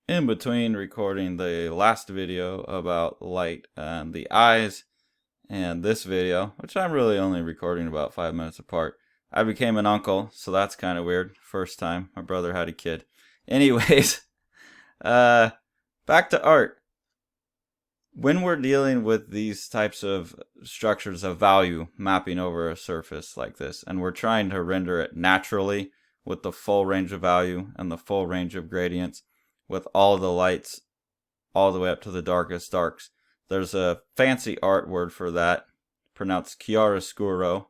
in between recording the last video about light and the eyes and this video, which I'm really only recording about 5 minutes apart, I became an uncle, so that's kind of weird. First time my brother had a kid. Anyways, back to art. When we're dealing with these types of structures of value mapping over a surface like this, and we're trying to render it naturally with the full range of value and the full range of gradients, with all the lights all the way up to the darkest darks, there's a fancy art word for that, pronounced chiaroscuro.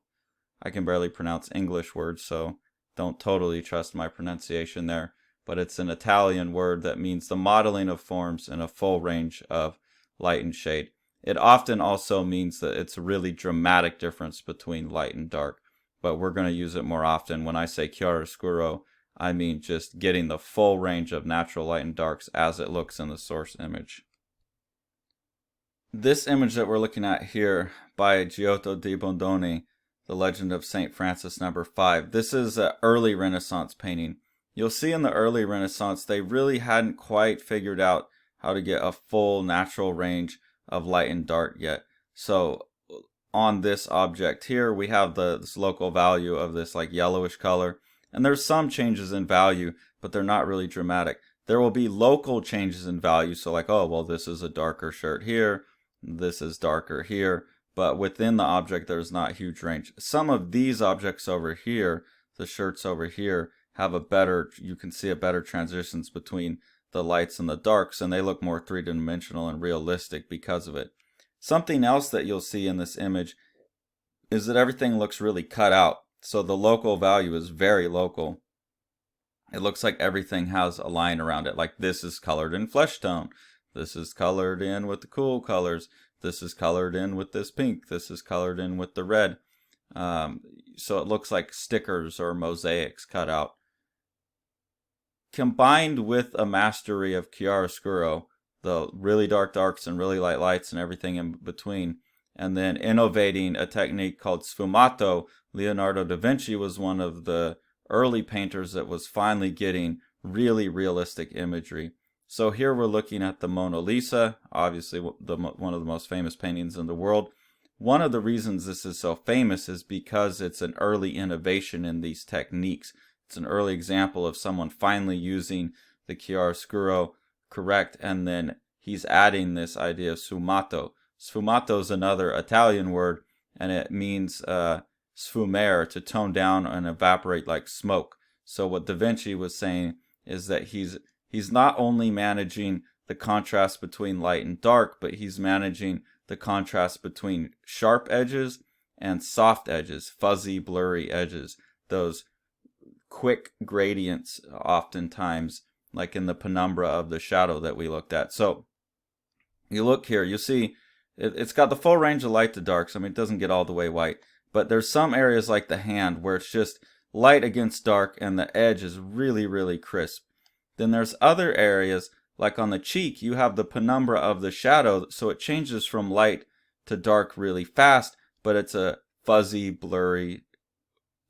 I can barely pronounce English words, so don't totally trust my pronunciation there. But it's an Italian word that means the modeling of forms in a full range of light and shade. It often also means that it's a really dramatic difference between light and dark, but we're going to use it more often. When I say chiaroscuro, I mean just getting the full range of natural light and darks as it looks in the source image. This image that we're looking at here by Giotto di Bondone, The Legend of St. Francis No. 5, this is an early Renaissance painting. You'll see in the early Renaissance they really hadn't quite figured out how to get a full natural range of light and dark yet. So on this object here we have this local value of this like yellowish color, and there's some changes in value, but they're not really dramatic. There will be local changes in value, so like, oh well, this is a darker shirt here, this is darker here, but within the object there's not huge range. Some of these objects over here, the shirts over here, have a better, you can see a better transitions between the lights and the darks, and they look more three-dimensional and realistic because of it. Something else that you'll see in this image is that everything looks really cut out. So the local value is very local. It looks like everything has a line around it, like this is colored in flesh tone, this is colored in with the cool colors, this is colored in with this pink, this is colored in with the red. So it looks like stickers or mosaics cut out. Combined with a mastery of chiaroscuro, the really dark darks and really light lights and everything in between, and then innovating a technique called sfumato, Leonardo da Vinci was one of the early painters that was finally getting really realistic imagery. So here we're looking at the Mona Lisa, obviously one of the most famous paintings in the world. One of the reasons this is so famous is because it's an early innovation in these techniques. It's an early example of someone finally using the chiaroscuro correct, and then he's adding this idea of sfumato. Sfumato is another Italian word, and it means sfumare, to tone down and evaporate like smoke. So what Da Vinci was saying is that he's not only managing the contrast between light and dark, but he's managing the contrast between sharp edges and soft edges, fuzzy, blurry edges, those quick gradients oftentimes, like in the penumbra of the shadow that we looked at. So you look here, you see it's got the full range of light to darks. I mean, it doesn't get all the way white, but there's some areas like the hand where it's just light against dark and the edge is really, really crisp. Then there's other areas, like on the cheek, you have the penumbra of the shadow, so it changes from light to dark really fast, but it's a fuzzy, blurry,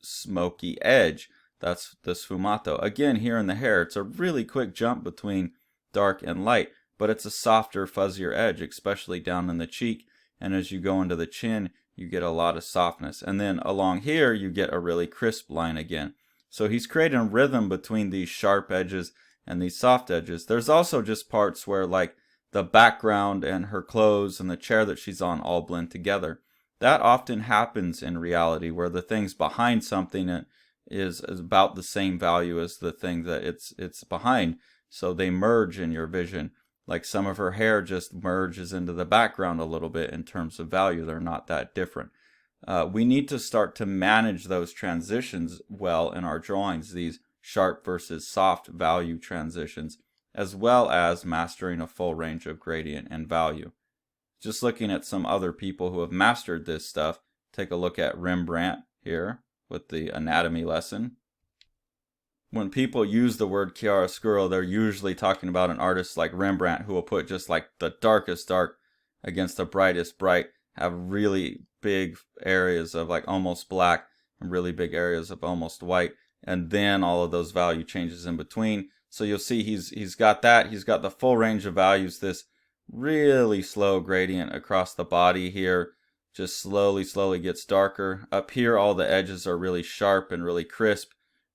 smoky edge. That's the sfumato. Again, here in the hair, it's a really quick jump between dark and light, but it's a softer, fuzzier edge, especially down in the cheek. And as you go into the chin, you get a lot of softness. And then along here, you get a really crisp line again. So he's creating rhythm between these sharp edges and these soft edges. There's also just parts where like the background and her clothes and the chair that she's on all blend together. That often happens in reality, where the things behind something is about the same value as the thing that it's behind, so they merge in your vision. Like some of her hair just merges into the background a little bit in terms of value. They're not that different. We need to start to manage those transitions well in our drawings, these sharp versus soft value transitions, as well as mastering a full range of gradient and value. Just looking at some other people who have mastered this stuff, take a look at Rembrandt here with the anatomy lesson. When people use the word chiaroscuro, they're usually talking about an artist like Rembrandt, who will put just like the darkest dark against the brightest bright, have really big areas of like almost black and really big areas of almost white, and then all of those value changes in between. So you'll see he's got that. He's got the full range of values. This really slow gradient across the body here, just slowly gets darker. Up here, all the edges are really sharp and really crisp,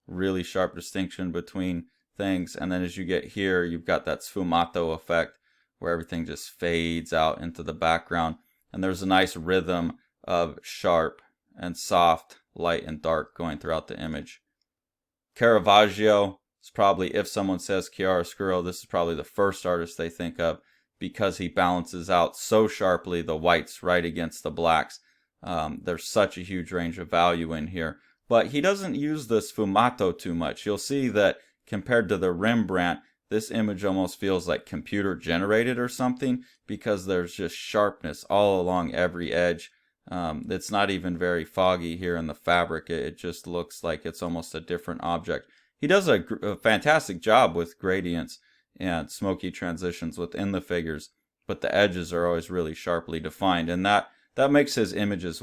really sharp distinction between things. And then as you get here, you've got that sfumato effect where everything just fades out into the background. And there's a nice rhythm of sharp and soft, light and dark going throughout the image. Caravaggio is probably, if someone says chiaroscuro, this is probably the first artist they think of, because he balances out so sharply the whites right against the blacks. There's such a huge range of value in here. But he doesn't use the sfumato too much. You'll see that compared to the Rembrandt, this image almost feels like computer generated or something, because there's just sharpness all along every edge. It's not even very foggy here in the fabric. It just looks like it's almost a different object. He does a fantastic job with gradients and smoky transitions within the figures, but the edges are always really sharply defined, and that makes his images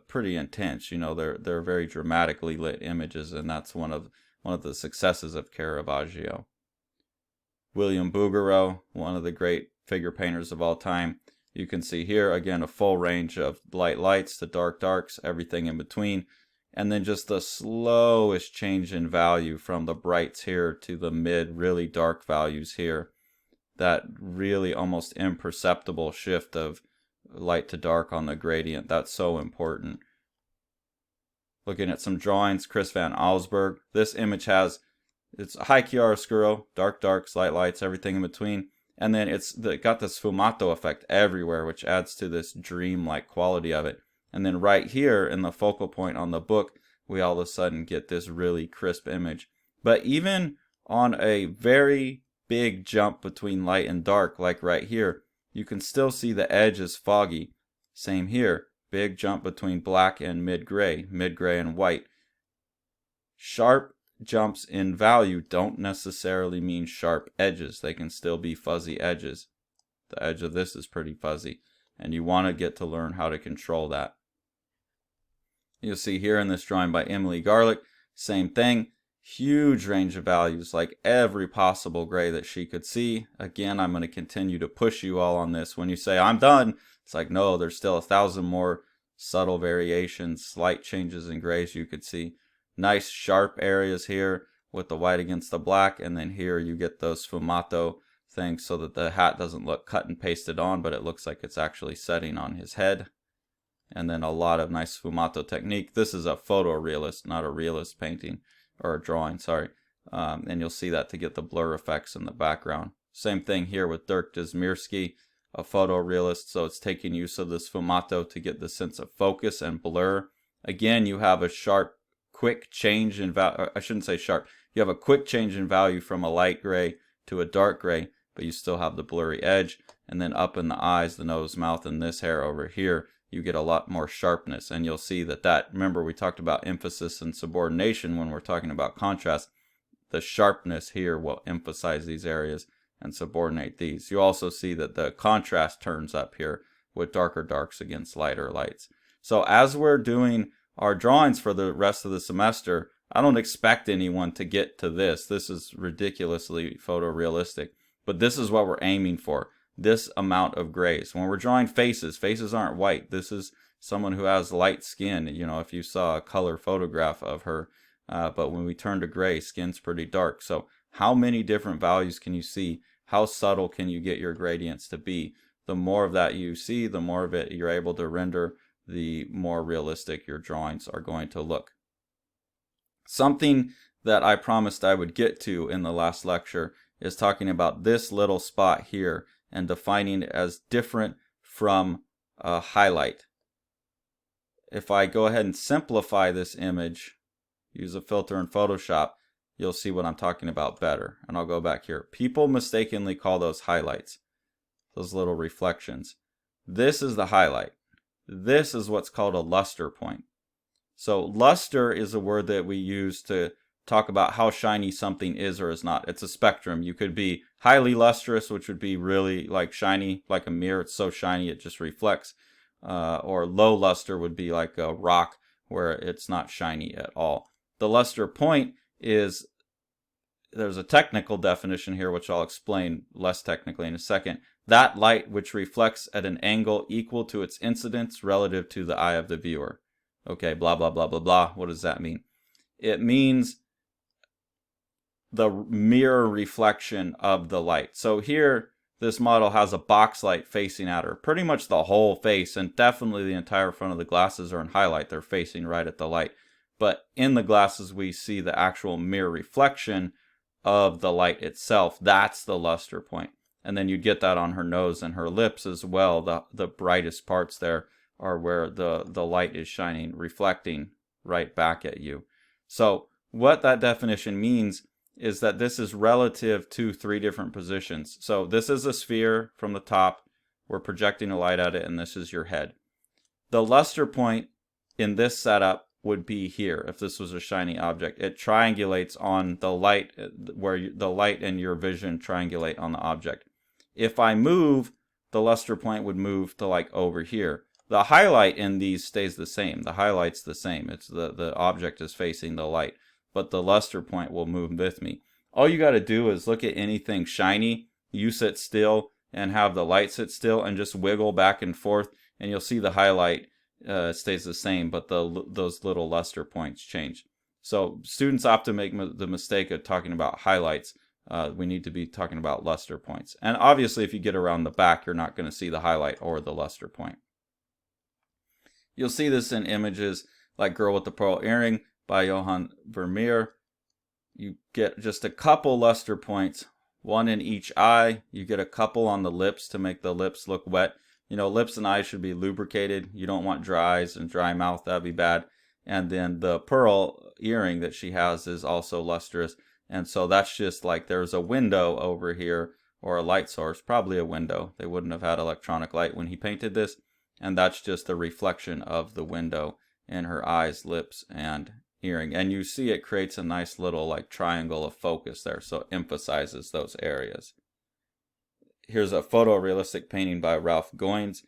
pretty intense. You know, they're very dramatically lit images, and that's one of the successes of Caravaggio. William Bouguereau, one of the great figure painters of all time. You can see here again a full range of light lights to dark darks, everything in between, and then just the slowest change in value from the brights here to the mid really dark values here. That really almost imperceptible shift of light to dark on the gradient, that's so important. Looking at some drawings, Chris van Allsburg. This image has, it's high chiaroscuro, dark darks, light lights, everything in between. And then it's got the sfumato effect everywhere, which adds to this dream-like quality of it. And then right here in the focal point on the book, we all of a sudden get this really crisp image. But even on a very big jump between light and dark, like right here, you can still see the edge is foggy. Same here, big jump between black and mid-gray and white. Sharp jumps in value don't necessarily mean sharp edges. They can still be fuzzy edges. The edge of this is pretty fuzzy, and you want to get to learn how to control that. You'll see here in this drawing by Emily Garlick, same thing. Huge range of values, like every possible gray that she could see. Again, I'm going to continue to push you all on this. When you say, I'm done, it's like, no, there's still 1,000 more subtle variations, slight changes in grays you could see. Nice sharp areas here with the white against the black, and then here you get those sfumato things so that the hat doesn't look cut and pasted on, but it looks like it's actually setting on his head. And then a lot of nice sfumato technique. This is a photorealist, not a realist painting, or a drawing, sorry. And you'll see that to get the blur effects in the background. Same thing here with Dirk Desmirski, a photorealist, so it's taking use of the sfumato to get the sense of focus and blur. Again, you have a sharp, quick change in value. I shouldn't say sharp. You have a quick change in value from a light gray to a dark gray, but you still have the blurry edge. And then up in the eyes, the nose, mouth, and this hair over here, you get a lot more sharpness. And you'll see that, remember we talked about emphasis and subordination when we're talking about contrast. The sharpness here will emphasize these areas and subordinate these. You also see that the contrast turns up here with darker darks against lighter lights. So as we're doing our drawings for the rest of the semester, I don't expect anyone to get to this. This is ridiculously photorealistic, but this is what we're aiming for. This amount of grays. When we're drawing faces aren't white. This is someone who has light skin. You know, if you saw a color photograph of her, but when we turn to gray, skin's pretty dark. So how many different values can you see? How subtle can you get your gradients to be? The more of that you see, the more of it you're able to render, the more realistic your drawings are going to look. Something that I promised I would get to in the last lecture is talking about this little spot here and defining it as different from a highlight. If I go ahead and simplify this image, use a filter in Photoshop, you'll see what I'm talking about better. And I'll go back here. People mistakenly call those highlights, those little reflections. This is the highlight. This is what's called a luster point. So luster is a word that we use to talk about how shiny something is or is not. It's a spectrum. You could be highly lustrous, which would be really like shiny, like a mirror. It's so shiny it just reflects. Or low luster would be like a rock where it's not shiny at all. The luster point is there's a technical definition here, which I'll explain less technically in a second. That light which reflects at an angle equal to its incidence relative to the eye of the viewer. Okay, blah, blah, blah, blah, blah. What does that mean? It means the mirror reflection of the light. So here, this model has a box light facing at her. Pretty much the whole face, and definitely the entire front of the glasses are in highlight. They're facing right at the light. But in the glasses, we see the actual mirror reflection of the light itself. That's the luster point. And then you get that on her nose and her lips as well. The brightest parts there are where the light is shining, reflecting right back at you. So what that definition means is that this is relative to 3 different positions. So this is a sphere from the top. We're projecting a light at it, and this is your head. The luster point in this setup would be here if this was a shiny object. It triangulates on the light, where the light and your vision triangulate on the object. If I move, the luster point would move to like over here. The highlight in these stays the same. The highlight's the same. It's the object is facing the light, but the luster point will move with me. All you got to do is look at anything shiny, you sit still and have the light sit still and just wiggle back and forth, and you'll see the highlight stays the same, but those little luster points change. So students often make the mistake of talking about highlights. We need to be talking about luster points. And obviously if you get around the back, you're not going to see the highlight or the luster point. You'll see this in images like Girl with the Pearl Earring by Johann Vermeer. You get just a couple luster points, one in each eye. You get a couple on the lips to make the lips look wet. You know, lips and eyes should be lubricated. You don't want dry eyes and dry mouth. That'd be bad. And then the pearl earring that she has is also lustrous. And so that's just like there's a window over here, or a light source, probably a window. They wouldn't have had electronic light when he painted this. And that's just the reflection of the window in her eyes, lips, and earring. And you see it creates a nice little like triangle of focus there. So it emphasizes those areas. Here's a photorealistic painting by Ralph Goines.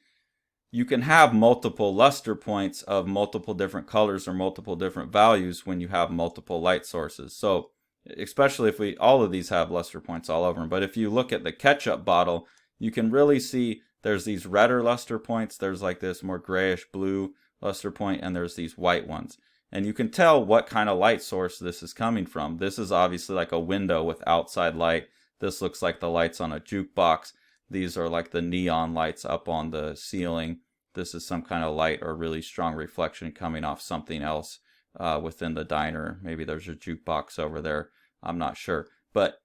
You can have multiple luster points of multiple different colors or multiple different values when you have multiple light sources. So especially if all of these have luster points all over them. But if you look at the ketchup bottle, you can really see there's these redder luster points. There's like this more grayish blue luster point, and there's these white ones. And you can tell what kind of light source this is coming from. This is obviously like a window with outside light. This looks like the lights on a jukebox. These are like the neon lights up on the ceiling. This is some kind of light or really strong reflection coming off something else within the diner. Maybe there's a jukebox over there. I'm not sure. But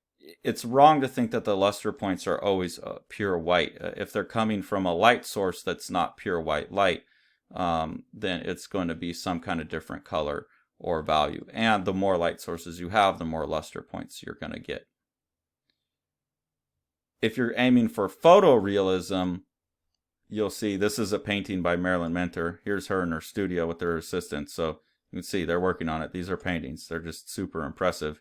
it's wrong to think that the luster points are always pure white. If they're coming from a light source that's not pure white light, then it's going to be some kind of different color or value. And the more light sources you have, the more luster points you're going to get. If you're aiming for photorealism, you'll see this is a painting by Marilyn Mentor. Here's her in her studio with her assistant. So you can see they're working on it. These are paintings. They're just super impressive.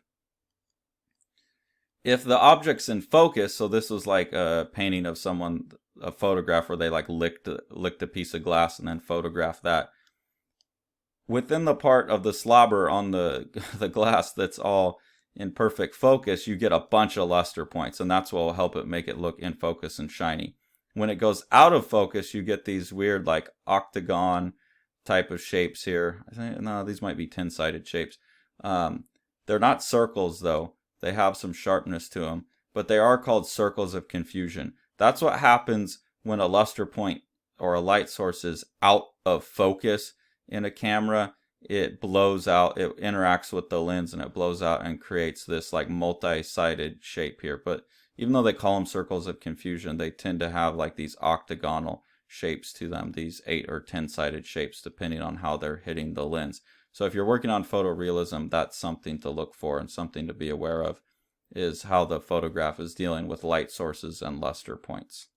If the object's in focus, so this was like a painting of someone, a photograph where they like licked a piece of glass and then photographed that. Within the part of the slobber on the glass that's all in perfect focus, you get a bunch of luster points, and that's what will help it make it look in focus and shiny. When it goes out of focus, you get these weird like octagon type of shapes here. I think, no, these might be 10-sided shapes. They're not circles though. They have some sharpness to them, but they are called circles of confusion. That's what happens when a luster point or a light source is out of focus in a camera. It blows out, it interacts with the lens, and it blows out and creates this like multi-sided shape here. But even though they call them circles of confusion, they tend to have like these octagonal shapes to them, these 8 or 10-sided shapes, depending on how they're hitting the lens. So if you're working on photorealism, that's something to look for and something to be aware of, is how the photograph is dealing with light sources and luster points.